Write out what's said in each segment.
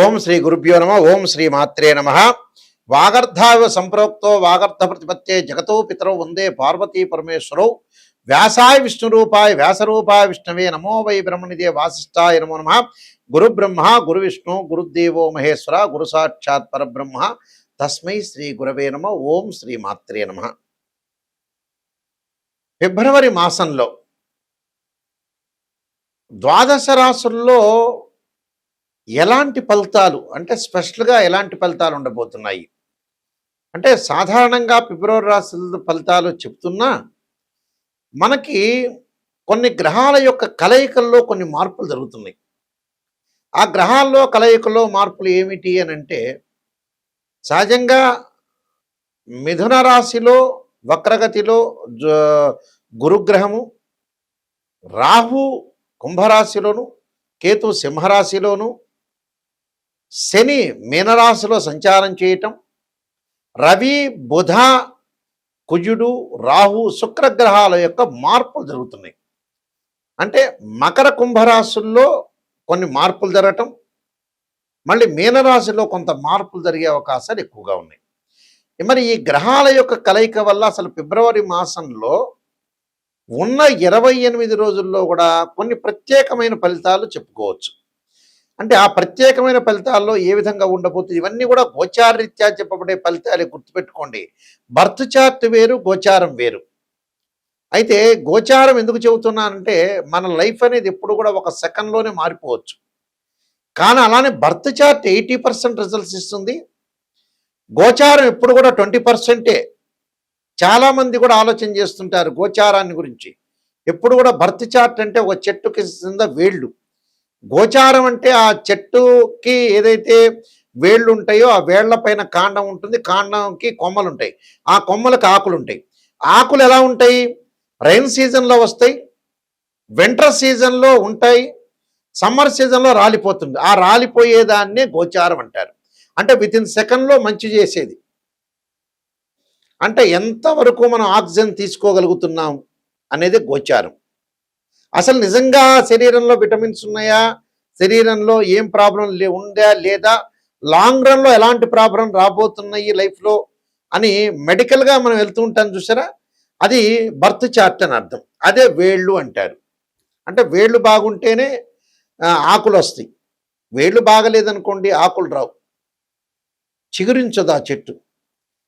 ఓం శ్రీ గురుభ్యో నమ. ఓం శ్రీ మాత్రే నమ. వాగర్ధావ సంప్రోక్తో వాగర్ధ ప్రతిపత్తే జగతో పితరౌ వందే పార్వతీ పరమేశ్వరౌ. వ్యాసాయ విష్ణురూపాయ వ్యాసరూపాయ విష్ణవే నమో వై బ్రహ్మనిదే వాసిష్ఠాయ నమో నమ. గురు బ్రహ్మ గురు విష్ణు గురుదేవో మహేశ్వర గురు సాక్షాత్ పరబ్రహ్మ తస్మై శ్రీ గురవే నమ. ఓం శ్రీ మాత్రే నమ. ఫిబ్రవరి మాసంలో ద్వాదశ రాశుల్లో ఎలాంటి ఫలితాలు అంటే స్పెషల్గా ఎలాంటి ఫలితాలు ఉండబోతున్నాయి అంటే సాధారణంగా ఫిబ్రవరి రాశి ఫలితాలు చెప్తున్నా మనకి కొన్ని గ్రహాల యొక్క కలయికల్లో కొన్ని మార్పులు జరుగుతున్నాయి. ఆ గ్రహాల్లో కలయికల్లో మార్పులు ఏమిటి అని అంటే సహజంగా మిథున రాశిలో వక్రగతిలో గురుగ్రహము, రాహు కుంభరాశిలోను, కేతు సింహరాశిలోను, శని మీనరాశిలో సంచారం చేయటం, రవి బుధ కుజుడు రాహు శుక్రగ్రహాల యొక్క మార్పులు జరుగుతున్నాయి. అంటే మకర కుంభరాశుల్లో కొన్ని మార్పులు జరగటం, మళ్ళీ మీనరాశిలో కొంత మార్పులు జరిగే అవకాశాలు ఎక్కువగా ఉన్నాయి. మరి ఈ గ్రహాల యొక్క కలయిక వల్ల అసలు ఫిబ్రవరి మాసంలో ఉన్న 28 రోజుల్లో కూడా కొన్ని ప్రత్యేకమైన ఫలితాలు చెప్పుకోవచ్చు. అంటే ఆ ప్రత్యేకమైన ఫలితాల్లో ఏ విధంగా ఉండబోతుంది ఇవన్నీ కూడా గోచారరీత్యా చెప్పబడే ఫలితాలు గుర్తుపెట్టుకోండి. బర్త్ చార్ట్ వేరు, గోచారం వేరు. అయితే గోచారం ఎందుకు చెబుతున్నానంటే మన లైఫ్ అనేది ఎప్పుడు కూడా ఒక సెకండ్లోనే మారిపోవచ్చు. కానీ అలానే బర్త్ చార్ట్ 80% రిజల్ట్స్ ఇస్తుంది. గోచారం ఎప్పుడు కూడా 20%. చాలామంది కూడా ఆలోచన చేస్తుంటారు గోచారాన్ని గురించి. ఎప్పుడు కూడా బర్త్ చార్ట్ అంటే ఒక చెట్టుకి కింద వేళ్ళు, గోచారం అంటే ఆ చెట్టుకి ఏదైతే వేళ్ళు ఉంటాయో ఆ వేళ్ల పైన కాండం ఉంటుంది, కాండంకి కొమ్మలు ఉంటాయి, ఆ కొమ్మలకు ఆకులు ఉంటాయి. ఆకులు ఎలా ఉంటాయి? రైన్ సీజన్లో వస్తాయి, వింటర్ సీజన్లో ఉంటాయి, సమ్మర్ సీజన్లో రాలిపోతుంది. ఆ రాలిపోయేదాన్నే గోచారం అంటారు. అంటే వితిన్ సెకండ్లో మంచి చేసేది. అంటే ఎంతవరకు మనం ఆక్సిజన్ తీసుకోగలుగుతున్నాం అనేది గోచారం. అసలు నిజంగా శరీరంలో విటమిన్స్ ఉన్నాయా, శరీరంలో ఏం ప్రాబ్లం ఉందా లేదా, లాంగ్ రన్లో ఎలాంటి ప్రాబ్లం రాబోతున్నాయి లైఫ్లో అని మెడికల్గా మనం వెళ్తూ ఉంటాం చూసారా, అది బర్త్ చార్ట్ అని అర్థం. అదే వేళ్ళు అంటారు. అంటే వేళ్ళు బాగుంటేనే ఆకులు వస్తాయి. వేళ్ళు బాగలేదనుకోండి ఆకులు రావు, చిగురించదు ఆ చెట్టు.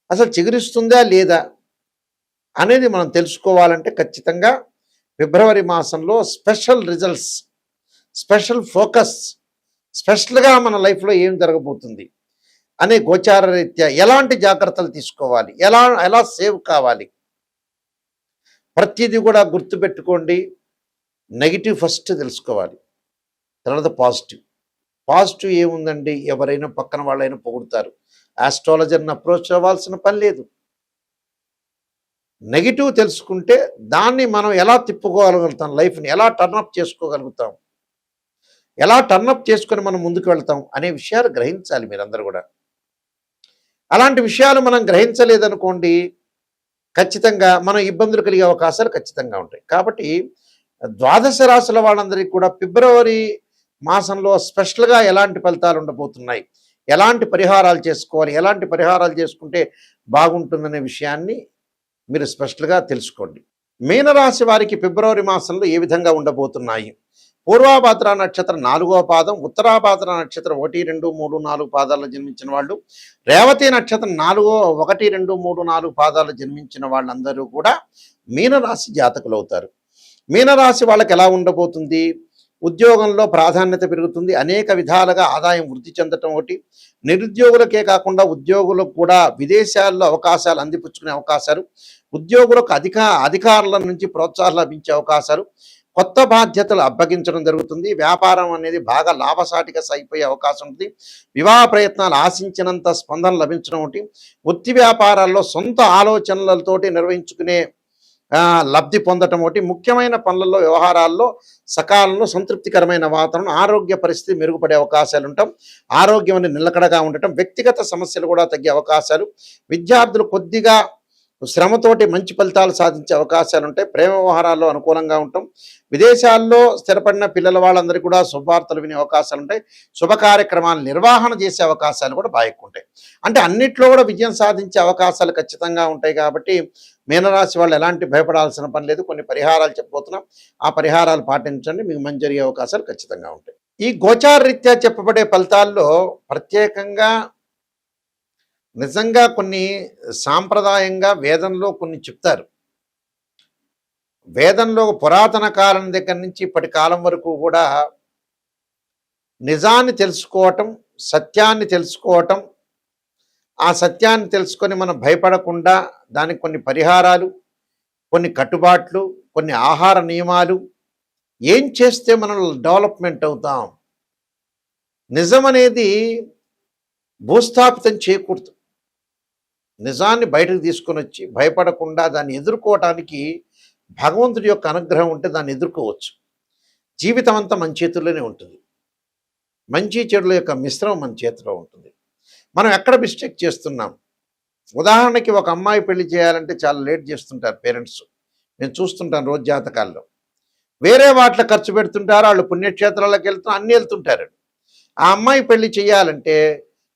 అసలు చిగురిస్తుందా లేదా అనేది మనం తెలుసుకోవాలంటే ఖచ్చితంగా ఫిబ్రవరి మాసంలో స్పెషల్ రిజల్ట్స్, స్పెషల్ ఫోకస్, స్పెషల్గా మన లైఫ్లో ఏం జరగబోతుంది అనే గోచార రీత్యా ఎలాంటి జాగ్రత్తలు తీసుకోవాలి, ఎలా సేవ్ కావాలి, ప్రతిదీ కూడా గుర్తుపెట్టుకోండి. నెగిటివ్ ఫస్ట్ తెలుసుకోవాలి, తర్వాత పాజిటివ్. పాజిటివ్ ఏముందండి, ఎవరైనా పక్కన వాళ్ళైనా పొగుడుతారు, ఆస్ట్రాలజర్ని అప్రోచ్ అవ్వాల్సిన పని లేదు. నెగిటివ్ తెలుసుకుంటే దాన్ని మనం ఎలా తిప్పుకోగలుగుతాం, లైఫ్ని ఎలా టర్నప్ చేసుకోగలుగుతాం, ఎలా టర్నప్ చేసుకొని మనం ముందుకు వెళ్తాం అనే విషయాలు గ్రహించాలి మీరందరూ కూడా. అలాంటి విషయాలు మనం గ్రహించలేదనుకోండి ఖచ్చితంగా మనం ఇబ్బందులు కలిగే అవకాశాలు ఖచ్చితంగా ఉంటాయి. కాబట్టి ద్వాదశ రాశుల వాళ్ళందరికీ కూడా ఫిబ్రవరి మాసంలో స్పెషల్గా ఎలాంటి ఫలితాలు ఉండబోతున్నాయి, ఎలాంటి పరిహారాలు చేసుకోవాలి, ఎలాంటి పరిహారాలు చేసుకుంటే బాగుంటుందనే విషయాన్ని మీరు స్పెషల్గా తెలుసుకోండి. మీనరాశి వారికి ఫిబ్రవరి మాసంలో ఏ విధంగా ఉండబోతున్నాయి? పూర్వాభాద్ర నక్షత్రం 4వ పాదం, ఉత్తరాభాద్ర నక్షత్రం 1, 2, 3, 4 పాదాల్లో జన్మించిన వాళ్ళు, రేవతి నక్షత్రం 1, 2, 3, 4 పాదాలు జన్మించిన వాళ్ళందరూ కూడా మీనరాశి జాతకులు అవుతారు. మీనరాశి వాళ్ళకి ఎలా ఉండబోతుంది? ఉద్యోగంలో ప్రాధాన్యత పెరుగుతుంది, అనేక విధాలుగా ఆదాయం వృద్ధి చెందటం ఒకటి. నిరుద్యోగులకే కాకుండా ఉద్యోగులకు కూడా విదేశాల్లో అవకాశాలు అందిపుచ్చుకునే అవకాశాలు, ఉద్యోగులకు అధికారుల నుంచి ప్రోత్సాహం లభించే అవకాశాలు, కొత్త బాధ్యతలు అప్పగించడం జరుగుతుంది. వ్యాపారం అనేది బాగా లాభసాటిగా సాగిపోయే అవకాశం ఉంటుంది. వివాహ ప్రయత్నాలు ఆశించినంత స్పందన లభించడం ఒకటి. వృత్తి వ్యాపారాల్లో సొంత ఆలోచనలతోటి నిర్వహించుకునే లబ్ధి పొందటం ఒకటి. ముఖ్యమైన పనులలో వ్యవహారాల్లో సకాలంలో సంతృప్తికరమైన వాతావరణం, ఆరోగ్య పరిస్థితి మెరుగుపడే అవకాశాలు ఉంటాం. ఆరోగ్యం అనేది నిలకడగా ఉండటం, వ్యక్తిగత సమస్యలు కూడా తగ్గే అవకాశాలు. విద్యార్థులు కొద్దిగా శ్రమతోటి మంచి ఫలితాలు సాధించే అవకాశాలు ఉంటాయి. ప్రేమ వ్యవహారాల్లో అనుకూలంగా ఉంటాం. విదేశాల్లో స్థిరపడిన పిల్లల వాళ్ళందరికీ కూడా శుభవార్తలు వినే అవకాశాలు ఉంటాయి. శుభ కార్యక్రమాలు నిర్వహణ చేసే అవకాశాలు కూడా బాగా ఎక్కువ ఉంటాయి. అంటే అన్నిట్లో కూడా విజయం సాధించే అవకాశాలు ఖచ్చితంగా ఉంటాయి. కాబట్టి మీనరాశి వాళ్ళు ఎలాంటి భయపడాల్సిన పని లేదు. కొన్ని పరిహారాలు చెప్పబోతున్నాం. ఆ పరిహారాలు పాటించండి, మీకు మంచి జరిగే అవకాశాలు ఖచ్చితంగా ఉంటాయి. ఈ గోచార రీత్యా చెప్పబడే ఫలితాల్లో ప్రత్యేకంగా నిజంగా కొన్ని సాంప్రదాయంగా వేదంలో కొన్ని చెప్తారు. వేదంలో పురాతన కాలం దగ్గర నుంచి ఇప్పటి కాలం వరకు కూడా నిజాన్ని తెలుసుకోవటం, సత్యాన్ని తెలుసుకోవటం, ఆ సత్యాన్ని తెలుసుకొని మనం భయపడకుండా దానికి కొన్ని పరిహారాలు, కొన్ని కట్టుబాట్లు, కొన్ని ఆహార నియమాలు, ఏం చేస్తే మనం డెవలప్మెంట్ అవుతాం, నిజం అనేది భూస్థాపితం చేయకూడదు. నిజాన్ని బయటకు తీసుకొని వచ్చి భయపడకుండా దాన్ని ఎదుర్కోవటానికి భగవంతుడి యొక్క అనుగ్రహం ఉంటే దాన్ని ఎదుర్కోవచ్చు. జీవితం అంతా మన చేతుల్లోనే ఉంటుంది. మంచి చెడుల యొక్క మిశ్రమం మన చేతిలో ఉంటుంది. మనం ఎక్కడ మిస్టేక్ చేస్తున్నాం? ఉదాహరణకి ఒక అమ్మాయి పెళ్లి చేయాలంటే చాలా లేట్ చేస్తుంటారు పేరెంట్స్. నేను చూస్తుంటాను రోజు జాతకాల్లో. వేరే వాటిలో ఖర్చు పెడుతుంటారు, వాళ్ళు పుణ్యక్షేత్రాలకు వెళ్తున్నారు, అన్నీ వెళ్తుంటారు. ఆ అమ్మాయి పెళ్లి చేయాలంటే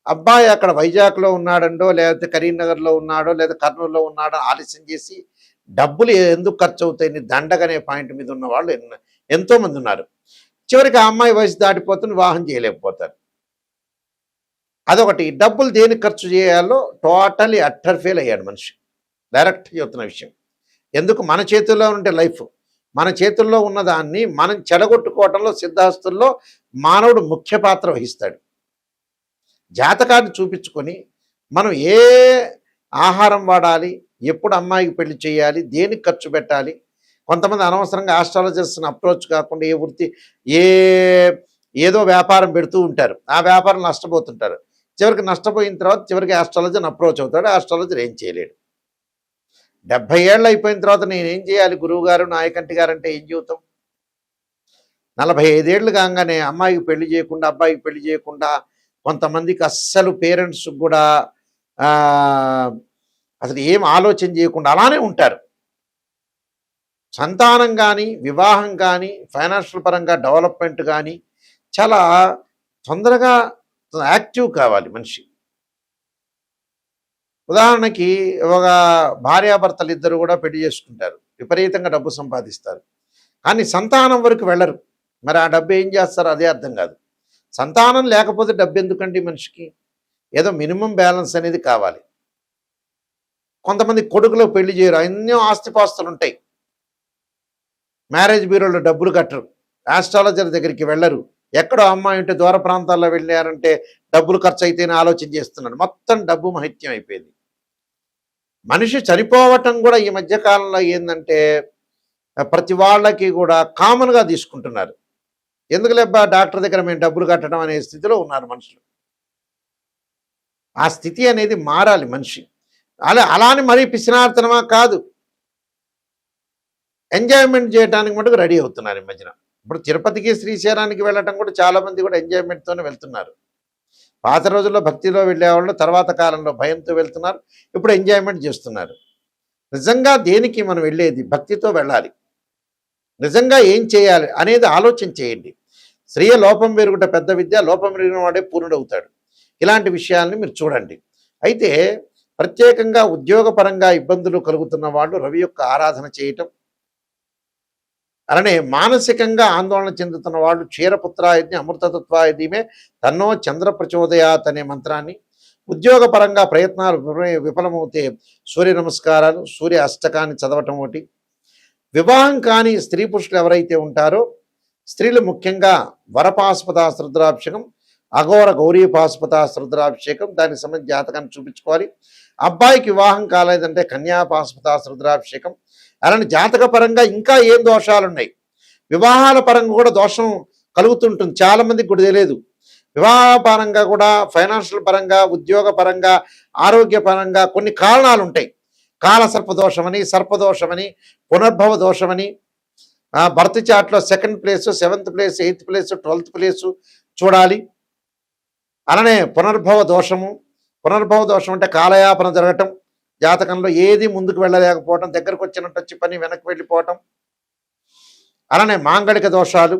అబ్బాయి అక్కడ వైజాగ్లో ఉన్నాడండో, లేకపోతే కరీంనగర్లో ఉన్నాడో, లేదా కర్నూలులో ఉన్నాడో ఆలస్యం చేసి డబ్బులు ఎందుకు ఖర్చు అవుతాయని దండగనే పాయింట్ మీద ఉన్న వాళ్ళు ఎంతోమంది ఉన్నారు. చివరికి ఆ అమ్మాయి వయసు దాటిపోతుంది, వివాహం చేయలేకపోతారు. అదొకటి. డబ్బులు దేనికి ఖర్చు చేయాలో టోటలీ అట్టర్ ఫెయిల్ అయ్యాడు మనిషి. డైరెక్ట్ చెప్తున్న విషయం. ఎందుకు? మన చేతుల్లో ఉంటే లైఫ్, మన చేతుల్లో ఉన్నదాన్ని మనం చెడగొట్టుకోవటంలో సిద్ధాస్తుల్లో మానవుడు ముఖ్య పాత్ర వహిస్తాడు. జాతకాన్ని చూపించుకొని మనం ఏ ఆహారం వాడాలి, ఎప్పుడు అమ్మాయికి పెళ్లి చేయాలి, దేనికి ఖర్చు పెట్టాలి. కొంతమంది అనవసరంగా ఆస్ట్రాలజర్స్ని అప్రోచ్ కాకుండా ఏదో వ్యాపారం పెడుతూ ఉంటారు. ఆ వ్యాపారం నష్టపోతుంటారు. చివరికి నష్టపోయిన తర్వాత చివరికి ఆస్ట్రాలజర్ని అప్రోచ్ అవుతాడు. ఆస్ట్రాలజర్ ఏం చేయలేడు. 70 ఏళ్ళు అయిపోయిన తర్వాత నేనేం చేయాలి గురువు గారు, నాయకంటి గారు అంటే ఏం చెబుతాం? 45 ఏళ్ళు కాగానే అమ్మాయికి పెళ్లి చేయకుండా, అబ్బాయికి పెళ్లి చేయకుండా, కొంతమందికి అస్సలు పేరెంట్స్ కూడా అసలు ఏం ఆలోచన చేయకుండా అలానే ఉంటారు. సంతానం కానీ, వివాహం కానీ, ఫైనాన్షియల్ పరంగా డెవలప్మెంట్ కానీ చాలా తొందరగా యాక్టివ్ కావాలి మనిషి. ఉదాహరణకి ఒక భార్యాభర్తలు ఇద్దరు కూడా పెళ్లి చేసుకుంటారు, విపరీతంగా డబ్బు సంపాదిస్తారు, కానీ సంతానం వరకు వెళ్ళరు. మరి ఆ డబ్బు ఏం చేస్తారో అదే అర్థం కాదు. సంతానం లేకపోతే డబ్బు ఎందుకండి మనిషికి? ఏదో మినిమం బ్యాలెన్స్ అనేది కావాలి. కొంతమంది కొడుకులో పెళ్లి చేయరు, ఎన్నో ఆస్తిపాస్తులు ఉంటాయి, మ్యారేజ్ బ్యూరోలో డబ్బులు కట్టరు, ఆస్ట్రాలజర్ దగ్గరికి వెళ్ళరు, ఎక్కడో అమ్మాయి ఉంటే దూర ప్రాంతాల్లో వెళ్ళారంటే డబ్బులు ఖర్చు అయితేనే ఆలోచన చేస్తున్నాడు. మొత్తం డబ్బు మహిత్యం అయిపోయింది. మనిషి చనిపోవటం కూడా ఈ మధ్యకాలంలో ఏంటంటే ప్రతి వాళ్ళకి కూడా కామన్గా తీసుకుంటున్నారు. ఎందుకు లేబ్బా డాక్టర్ దగ్గర మేము డబ్బులు కట్టడం అనే స్థితిలో ఉన్నారు మనుషులు. ఆ స్థితి అనేది మారాలి మనిషి. అలానే మరీ పిసినార్తనమా కాదు, ఎంజాయ్మెంట్ చేయడానికి మటుకు రెడీ అవుతున్నారు ఈ మధ్యన. ఇప్పుడు తిరుపతికి, శ్రీశైలానికి వెళ్ళటం కూడా చాలామంది కూడా ఎంజాయ్మెంట్తోనే వెళ్తున్నారు. పాత రోజుల్లో భక్తిలో వెళ్ళేవాళ్ళు తర్వాత కాలంలో భయంతో వెళ్తున్నారు, ఇప్పుడు ఎంజాయ్మెంట్ చేస్తున్నారు. నిజంగా దేనికి మనం వెళ్ళేది? భక్తితో వెళ్ళాలి. నిజంగా ఏం చేయాలి అనేది ఆలోచన చేయండి. స్త్రీయ లోపం పెరుగుట పెద్ద విద్య, లోపం పెరిగిన వాడే పూర్ణుడవుతాడు. ఇలాంటి విషయాల్ని మీరు చూడండి. అయితే ప్రత్యేకంగా ఉద్యోగపరంగా ఇబ్బందులు కలుగుతున్న వాళ్ళు రవి యొక్క ఆరాధన చేయటం, అలానే మానసికంగా ఆందోళన చెందుతున్న వాళ్ళు క్షీరపుత్రాయుధి అమృతతత్వాయుధీమే తన్నో చంద్ర ప్రచోదయాత్ అనే మంత్రాన్ని, ఉద్యోగపరంగా ప్రయత్నాలు విఫలమవుతే సూర్య నమస్కారాలు, సూర్య అష్టకాన్ని చదవటం ఒకటి. వివాహం కాని స్త్రీ పురుషులు ఎవరైతే ఉంటారో స్త్రీలు ముఖ్యంగా వరపాస్పదాస్త్ర రుద్రాభిషేకం, అఘోర గౌరీ పాస్పదాస్త్ర రుద్రాభిషేకం, దానికి సంబంధించి జాతకాన్ని చూపించుకోవాలి. అబ్బాయికి వివాహం కాలేదంటే కన్యాపాస్పదాస్త్ర రుద్రాభిషేకం. అలానే జాతక పరంగా ఇంకా ఏం దోషాలు ఉన్నాయి, వివాహాల పరంగా కూడా దోషం కలుగుతుంటుంది, చాలామందికి కూడా తెలియదు. వివాహ పరంగా కూడా, ఫైనాన్షియల్ పరంగా, ఉద్యోగ పరంగా, ఆరోగ్య పరంగా కొన్ని కారణాలు ఉంటాయి. కాలసర్పదోషమని, సర్పదోషమని, పునర్భవ దోషమని, బర్త్ చార్ట్లో 2nd place, 7th place, 8th place, 12th place చూడాలి. అలానే పునర్భవ దోషము. పునర్భవ దోషం అంటే కాలయాపన జరగటం, జాతకంలో ఏది ముందుకు వెళ్ళలేకపోవటం, దగ్గరకు వచ్చినట్టు వచ్చి పని వెనక్కి వెళ్ళిపోవటం, అలానే మాంగళిక దోషాలు,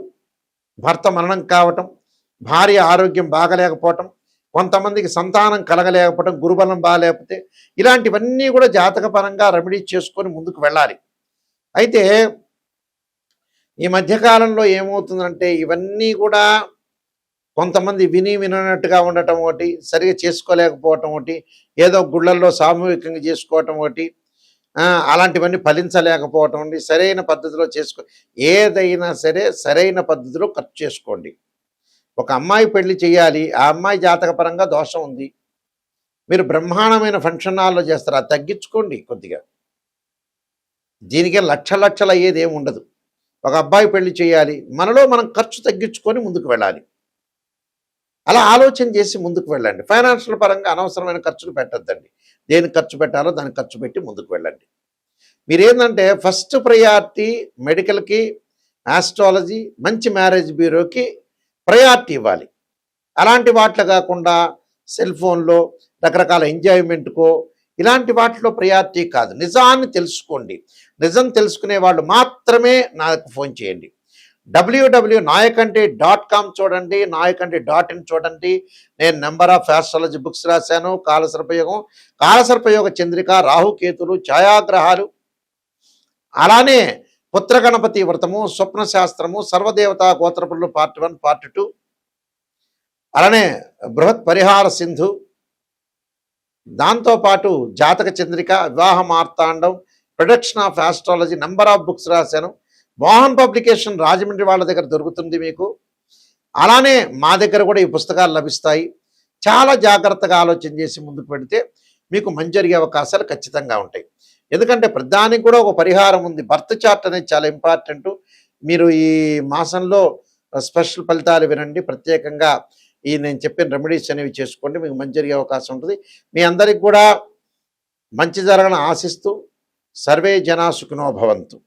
భర్త మరణం కావటం, భార్య ఆరోగ్యం బాగలేకపోవటం, కొంతమందికి సంతానం కలగలేకపోవటం, గురుబలం బాగలేకపోతే, ఇలాంటివన్నీ కూడా జాతకపరంగా రెమెడీ చేసుకొని ముందుకు వెళ్ళాలి. అయితే ఈ మధ్యకాలంలో ఏమవుతుందంటే ఇవన్నీ కూడా కొంతమంది విని విననట్టుగా ఉండటం ఒకటి, సరిగా చేసుకోలేకపోవటం ఒకటి, ఏదో గుళ్ళల్లో సామూహికంగా చేసుకోవటం ఒకటి, అలాంటివన్నీ ఫలించలేకపోవటం అండి. సరైన పద్ధతిలో ఏదైనా సరే సరైన పద్ధతిలో ఖర్చు చేసుకోండి. ఒక అమ్మాయి పెళ్లి చేయాలి, ఆ అమ్మాయి జాతకపరంగా దోషం ఉంది, మీరు బ్రహ్మాండమైన ఫంక్షన్ హాల్లో చేస్తారు, అది తగ్గించుకోండి కొద్దిగా. దీనికే లక్షలు అయ్యేది ఏమి ఉండదు. ఒక అబ్బాయి పెళ్లి చేయాలి, మనలో మనం ఖర్చు తగ్గించుకొని ముందుకు వెళ్ళాలి. అలా ఆలోచన చేసి ముందుకు వెళ్ళండి. ఫైనాన్షియల్ పరంగా అనవసరమైన ఖర్చులు పెట్టద్దండి. దేనికి ఖర్చు పెట్టాలో దానికి ఖర్చు పెట్టి ముందుకు వెళ్ళండి. మీరేంటంటే ఫస్ట్ ప్రయారిటీ మెడికల్కి, ఆస్ట్రాలజీ, మంచి మ్యారేజ్ బ్యూరోకి ప్రయారిటీ ఇవ్వాలి. అలాంటి వాటిలో కాకుండా సెల్ ఫోన్లో రకరకాల ఎంజాయ్మెంట్కో ఇలాంటి వాటిలో ప్రయారిటీ కాదు. నిజాన్ని తెలుసుకోండి. నిజం తెలుసుకునే వాళ్ళు మాత్రమే నాకు ఫోన్ చేయండి. www.nayakanti.com చూడండి, nayakanti.in చూడండి. నేను నెంబర్ ఆఫ్ ఆస్ట్రాలజీ బుక్స్ రాశాను. కాలసర్పయోగం, కాలసర్పయోగ చంద్రిక, రాహుకేతులు, ఛాయాగ్రహాలు, అలానే పుత్రగణపతి వ్రతము, స్వప్న శాస్త్రము, సర్వదేవతా గోత్రపురులు పార్ట్ 1 పార్ట్ 2, అలానే బృహత్ పరిహార సింధు, దాంతోపాటు Jataka Chandrika, Vivaha Martandam, production of astrology, number of books రాశాను. మోహన్ పబ్లికేషన్ రాజమండ్రి వాళ్ళ దగ్గర దొరుకుతుంది మీకు. అలానే మా దగ్గర కూడా ఈ పుస్తకాలు లభిస్తాయి. చాలా జాగ్రత్తగా ఆలోచన చేసి ముందుకు పెడితే మీకు మంచి జరిగే అవకాశాలు ఖచ్చితంగా ఉంటాయి. ఎందుకంటే ప్రధానికి కూడా ఒక పరిహారం ఉంది. బర్త్ చార్ట్ అనేది చాలా ఇంపార్టెంట్. మీరు ఈ మాసంలో స్పెషల్ ఫలితాలు వినండి. ప్రత్యేకంగా ఈ నేను చెప్పిన రెమెడీస్ అనేవి చేసుకోండి, మీకు మంచి జరిగే అవకాశం ఉంటుంది. మీ అందరికి కూడా మంచి జరగని ఆశిస్తూ సర్వే జనా సుఖినో భవంతు.